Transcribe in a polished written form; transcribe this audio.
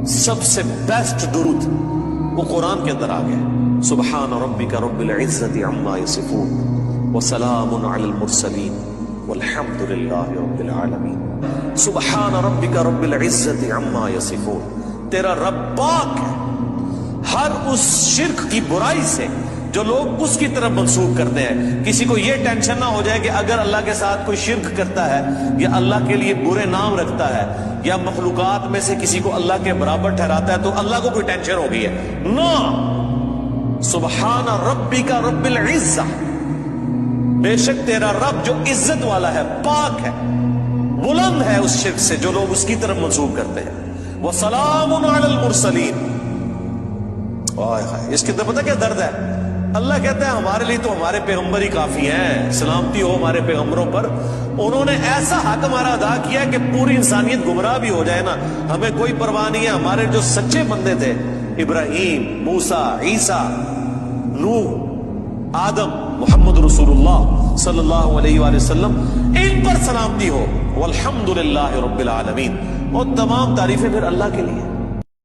سب سے بیسٹ درود وہ قرآن کے اندر آ گیا، سبحان ربک رب العزت عما یصفون وسلام علی المرسلین والحمد للہ رب العالمین۔ سبحان ربک رب العزت عما یصفون، تیرا رب پاک ہے ہر اس شرک کی برائی سے جو لوگ اس کی طرف منسوخ کرتے ہیں۔ کسی کو یہ ٹینشن نہ ہو جائے کہ اگر اللہ کے ساتھ کوئی شرک کرتا ہے یا اللہ کے لیے برے نام رکھتا ہے یا مخلوقات میں سے کسی کو اللہ کے برابر ٹھہراتا ہے تو اللہ کو کوئی ٹینشن ہو گئی ہے۔ نو، سبحان ربک رب العزہ، بے شک تیرا رب جو عزت والا ہے، پاک ہے، بلند ہے اس شرک سے جو لوگ اس کی طرف منسوخ کرتے ہیں۔ وسلام علی المرسلین، اس کے اندر پتہ کیا درد ہے؟ اللہ کہتا ہے ہمارے لیے تو ہمارے پیغمبر ہی کافی ہیں، سلامتی ہو ہمارے پیغمبروں پر، انہوں نے ایسا حق ہمارا ادا کیا کہ پوری انسانیت گمراہ بھی ہو جائے نا ہمیں کوئی پرواہ نہیں ہے۔ ہمارے جو سچے بندے تھے، ابراہیم، موسیٰ، عیسیٰ، نوح، آدم، محمد رسول اللہ صلی اللہ علیہ وآلہ وسلم، ان پر سلامتی ہو، والحمد للہ رب العالمین، اور تمام تعریفیں پھر اللہ کے لیے۔